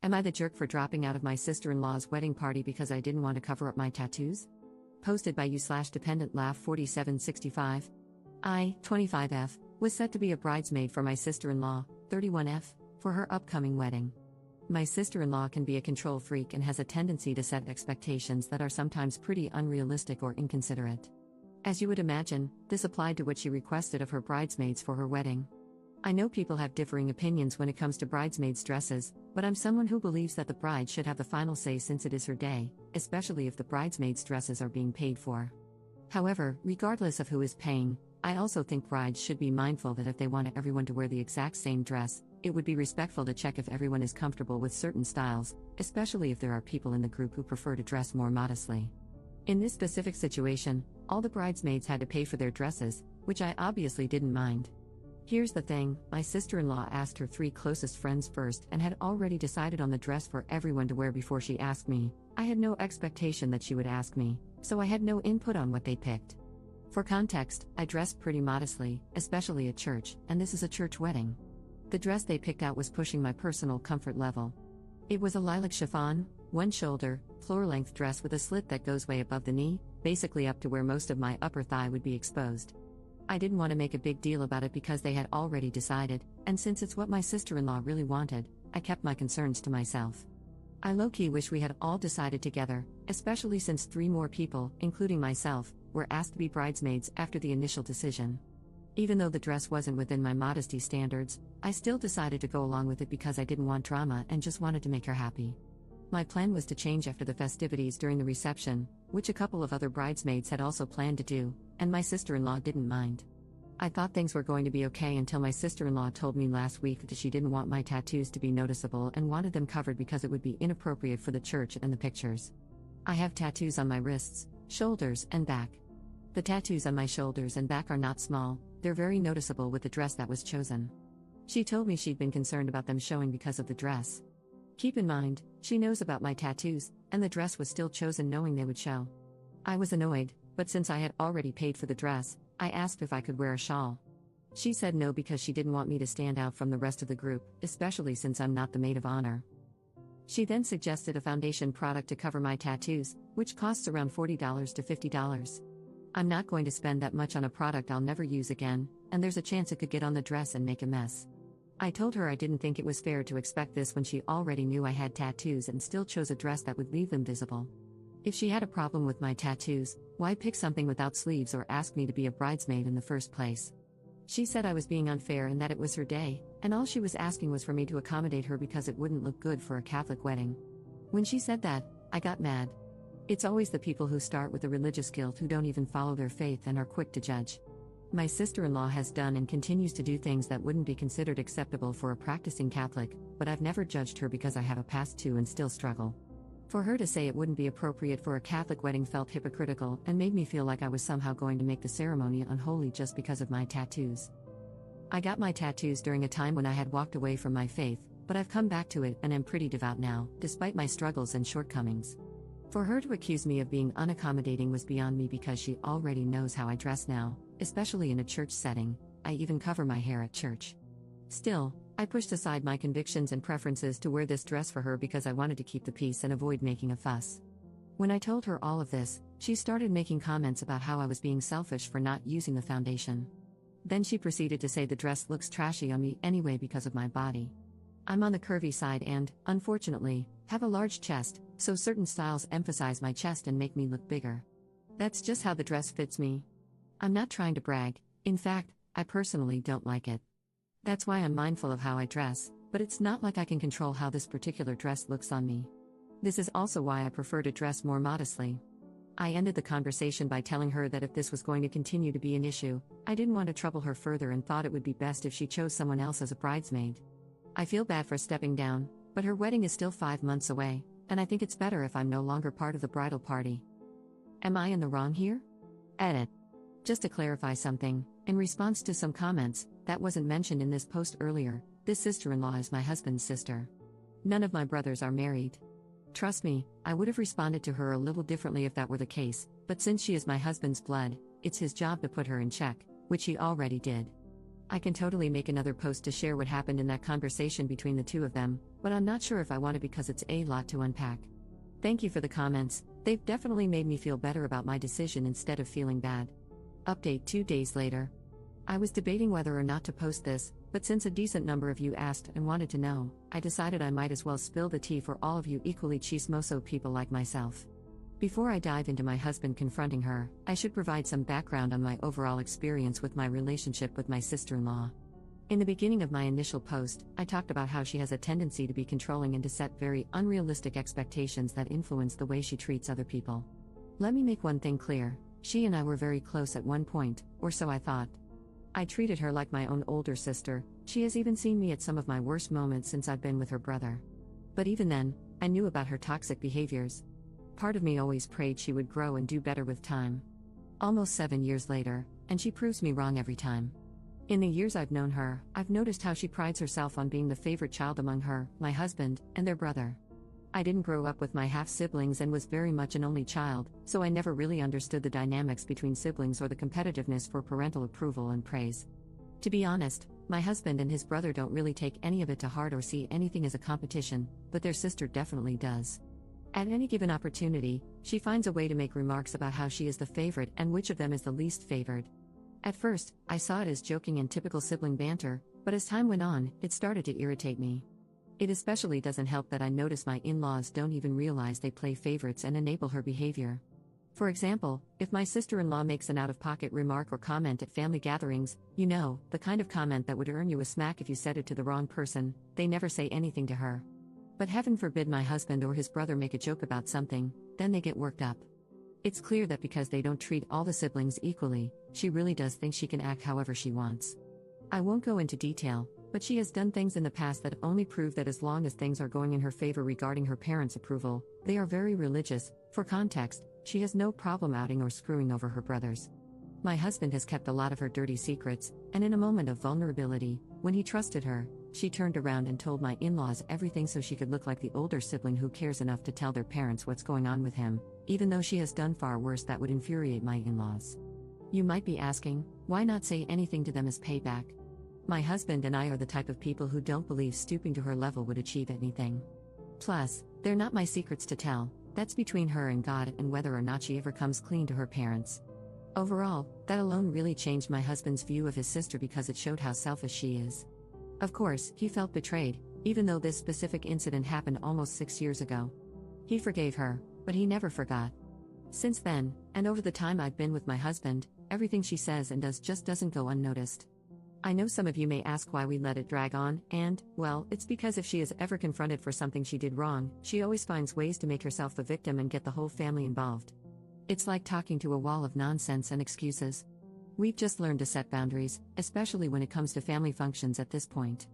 Am I the jerk for dropping out of my sister-in-law's wedding party because I didn't want to cover up my tattoos? Posted by you/dependent laugh 4765. I, 25F, was set to be a bridesmaid for my sister-in-law, 31F, for her upcoming wedding. My sister-in-law can be a control freak and has a tendency to set expectations that are sometimes pretty unrealistic or inconsiderate. As you would imagine, this applied to what she requested of her bridesmaids for her wedding. I know people have differing opinions when it comes to bridesmaids' dresses, but I'm someone who believes that the bride should have the final say since it is her day, especially if the bridesmaids' dresses are being paid for. However, regardless of who is paying, I also think brides should be mindful that if they want everyone to wear the exact same dress, it would be respectful to check if everyone is comfortable with certain styles, especially if there are people in the group who prefer to dress more modestly. In this specific situation, all the bridesmaids had to pay for their dresses, which I obviously didn't mind. Here's the thing, my sister-in-law asked her 3 closest friends first and had already decided on the dress for everyone to wear before she asked me. I had no expectation that she would ask me, so I had no input on what they picked. For context, I dressed pretty modestly, especially at church, and this is a church wedding. The dress they picked out was pushing my personal comfort level. It was a lilac chiffon, one-shoulder, floor-length dress with a slit that goes way above the knee, basically up to where most of my upper thigh would be exposed. I didn't want to make a big deal about it because they had already decided, and since it's what my sister-in-law really wanted, I kept my concerns to myself. I low-key wish we had all decided together, especially since 3 more people, including myself, were asked to be bridesmaids after the initial decision. Even though the dress wasn't within my modesty standards, I still decided to go along with it because I didn't want drama and just wanted to make her happy. My plan was to change after the festivities during the reception, which a couple of other bridesmaids had also planned to do, and my sister-in-law didn't mind. I thought things were going to be okay until my sister-in-law told me last week that she didn't want my tattoos to be noticeable and wanted them covered because it would be inappropriate for the church and the pictures. I have tattoos on my wrists, shoulders, and back. The tattoos on my shoulders and back are not small, they're very noticeable with the dress that was chosen. She told me she'd been concerned about them showing because of the dress. Keep in mind, she knows about my tattoos, and the dress was still chosen knowing they would show. I was annoyed, but since I had already paid for the dress, I asked if I could wear a shawl. She said no because she didn't want me to stand out from the rest of the group, especially since I'm not the maid of honor. She then suggested a foundation product to cover my tattoos, which costs around $40 to $50. I'm not going to spend that much on a product I'll never use again, and there's a chance it could get on the dress and make a mess. I told her I didn't think it was fair to expect this when she already knew I had tattoos and still chose a dress that would leave them visible. If she had a problem with my tattoos, why pick something without sleeves or ask me to be a bridesmaid in the first place? She said I was being unfair and that it was her day, and all she was asking was for me to accommodate her because it wouldn't look good for a Catholic wedding. When she said that, I got mad. It's always the people who start with the religious guilt who don't even follow their faith and are quick to judge. My sister-in-law has done and continues to do things that wouldn't be considered acceptable for a practicing Catholic, but I've never judged her because I have a past too and still struggle. For her to say it wouldn't be appropriate for a Catholic wedding felt hypocritical and made me feel like I was somehow going to make the ceremony unholy just because of my tattoos. I got my tattoos during a time when I had walked away from my faith, but I've come back to it and am pretty devout now, despite my struggles and shortcomings. For her to accuse me of being unaccommodating was beyond me because she already knows how I dress now, especially in a church setting. I even cover my hair at church. Still, I pushed aside my convictions and preferences to wear this dress for her because I wanted to keep the peace and avoid making a fuss. When I told her all of this, she started making comments about how I was being selfish for not using the foundation. Then she proceeded to say the dress looks trashy on me anyway because of my body. I'm on the curvy side and, unfortunately, have a large chest, so certain styles emphasize my chest and make me look bigger. That's just how the dress fits me. I'm not trying to brag, in fact, I personally don't like it. That's why I'm mindful of how I dress, but it's not like I can control how this particular dress looks on me. This is also why I prefer to dress more modestly. I ended the conversation by telling her that if this was going to continue to be an issue, I didn't want to trouble her further and thought it would be best if she chose someone else as a bridesmaid. I feel bad for stepping down, but her wedding is still 5 months away, and I think it's better if I'm no longer part of the bridal party. Am I in the wrong here? Edit. Just to clarify something, in response to some comments that wasn't mentioned in this post earlier, this sister-in-law is my husband's sister. None of my brothers are married. Trust me, I would have responded to her a little differently if that were the case, but since she is my husband's blood, it's his job to put her in check, which he already did. I can totally make another post to share what happened in that conversation between the two of them, but I'm not sure if I want to because it's a lot to unpack. Thank you for the comments, they've definitely made me feel better about my decision instead of feeling bad. Update 2 days later. I was debating whether or not to post this, but since a decent number of you asked and wanted to know, I decided I might as well spill the tea for all of you equally chismoso people like myself. Before I dive into my husband confronting her, I should provide some background on my overall experience with my relationship with my sister-in-law. In the beginning of my initial post, I talked about how she has a tendency to be controlling and to set very unrealistic expectations that influence the way she treats other people. Let me make one thing clear, she and I were very close at one point, or so I thought. I treated her like my own older sister, she has even seen me at some of my worst moments since I've been with her brother. But even then, I knew about her toxic behaviors. Part of me always prayed she would grow and do better with time. Almost 7 years later, and she proves me wrong every time. In the years I've known her, I've noticed how she prides herself on being the favorite child among her, my husband, and their brother. I didn't grow up with my half-siblings and was very much an only child, so I never really understood the dynamics between siblings or the competitiveness for parental approval and praise. To be honest, my husband and his brother don't really take any of it to heart or see anything as a competition, but their sister definitely does. At any given opportunity, she finds a way to make remarks about how she is the favorite and which of them is the least favored. At first, I saw it as joking and typical sibling banter, but as time went on, it started to irritate me. It especially doesn't help that I notice my in-laws don't even realize they play favorites and enable her behavior. For example, if my sister-in-law makes an out-of-pocket remark or comment at family gatherings, you know, the kind of comment that would earn you a smack if you said it to the wrong person, they never say anything to her. But heaven forbid my husband or his brother make a joke about something, then they get worked up. It's clear that because they don't treat all the siblings equally, she really does think she can act however she wants. I won't go into detail, but she has done things in the past that only prove that as long as things are going in her favor regarding her parents' approval, they are very religious. For context, she has no problem outing or screwing over her brothers. My husband has kept a lot of her dirty secrets, and in a moment of vulnerability, when he trusted her, she turned around and told my in-laws everything so she could look like the older sibling who cares enough to tell their parents what's going on with him, even though she has done far worse that would infuriate my in-laws. You might be asking, why not say anything to them as payback? My husband and I are the type of people who don't believe stooping to her level would achieve anything. Plus, they're not my secrets to tell, that's between her and God and whether or not she ever comes clean to her parents. Overall, that alone really changed my husband's view of his sister because it showed how selfish she is. Of course, he felt betrayed, even though this specific incident happened almost 6 years ago. He forgave her, but he never forgot. Since then, and over the time I've been with my husband, everything she says and does just doesn't go unnoticed. I know some of you may ask why we let it drag on, and, well, it's because if she is ever confronted for something she did wrong, she always finds ways to make herself the victim and get the whole family involved. It's like talking to a wall of nonsense and excuses. We've just learned to set boundaries, especially when it comes to family functions at this point.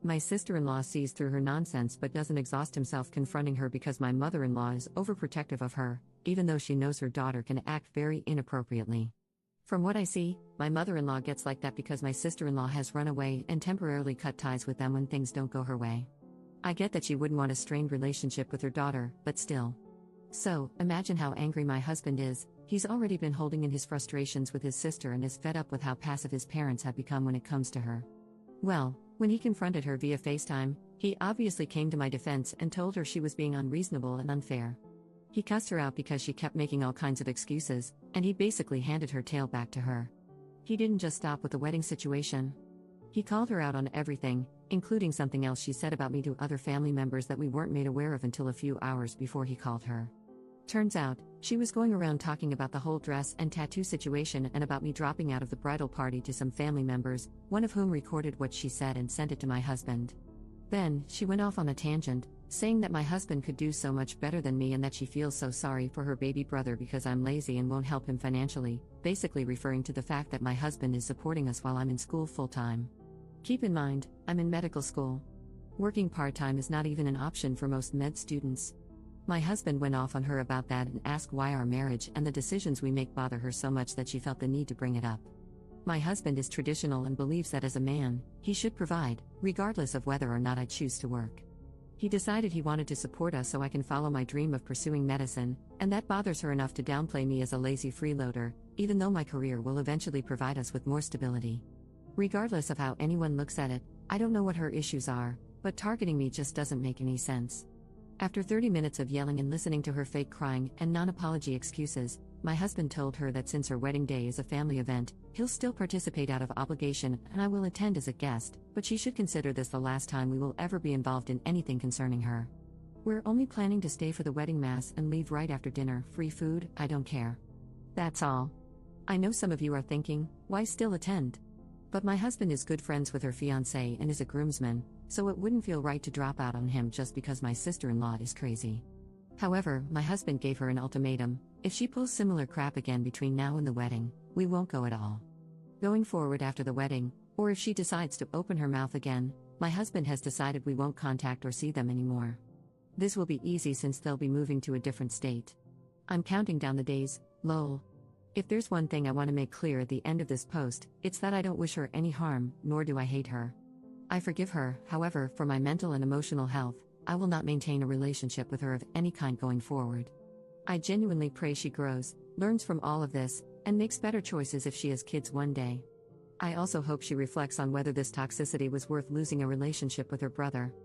My sister-in-law sees through her nonsense but doesn't exhaust himself confronting her because my mother-in-law is overprotective of her, even though she knows her daughter can act very inappropriately. From what I see, my mother-in-law gets like that because my sister-in-law has run away and temporarily cut ties with them when things don't go her way. I get that she wouldn't want a strained relationship with her daughter, but still. So, imagine how angry my husband is. He's already been holding in his frustrations with his sister and is fed up with how passive his parents have become when it comes to her. Well, when he confronted her via FaceTime, he obviously came to my defense and told her she was being unreasonable and unfair. He cussed her out because she kept making all kinds of excuses, and he basically handed her tail back to her. He didn't just stop with the wedding situation. He called her out on everything, including something else she said about me to other family members that we weren't made aware of until a few hours before he called her. Turns out, she was going around talking about the whole dress and tattoo situation and about me dropping out of the bridal party to some family members, one of whom recorded what she said and sent it to my husband. Then, she went off on a tangent, saying that my husband could do so much better than me and that she feels so sorry for her baby brother because I'm lazy and won't help him financially, basically referring to the fact that my husband is supporting us while I'm in school full-time. Keep in mind, I'm in medical school. Working part-time is not even an option for most med students. My husband went off on her about that and asked why our marriage and the decisions we make bother her so much that she felt the need to bring it up. My husband is traditional and believes that as a man, he should provide, regardless of whether or not I choose to work. He decided he wanted to support us so I can follow my dream of pursuing medicine, and that bothers her enough to downplay me as a lazy freeloader, even though my career will eventually provide us with more stability. Regardless of how anyone looks at it, I don't know what her issues are, but targeting me just doesn't make any sense. After 30 minutes of yelling and listening to her fake crying and non-apology excuses, my husband told her that since her wedding day is a family event, he'll still participate out of obligation and I will attend as a guest, but she should consider this the last time we will ever be involved in anything concerning her. We're only planning to stay for the wedding mass and leave right after dinner, free food, I don't care. That's all. I know some of you are thinking, why still attend? But my husband is good friends with her fiancé and is a groomsman, so it wouldn't feel right to drop out on him just because my sister-in-law is crazy. However, my husband gave her an ultimatum: if she pulls similar crap again between now and the wedding, we won't go at all. Going forward after the wedding, or if she decides to open her mouth again, my husband has decided we won't contact or see them anymore. This will be easy since they'll be moving to a different state. I'm counting down the days, lol. If there's one thing I want to make clear at the end of this post, it's that I don't wish her any harm, nor do I hate her. I forgive her, however, for my mental and emotional health, I will not maintain a relationship with her of any kind going forward. I genuinely pray she grows, learns from all of this, and makes better choices if she has kids one day. I also hope she reflects on whether this toxicity was worth losing a relationship with her brother.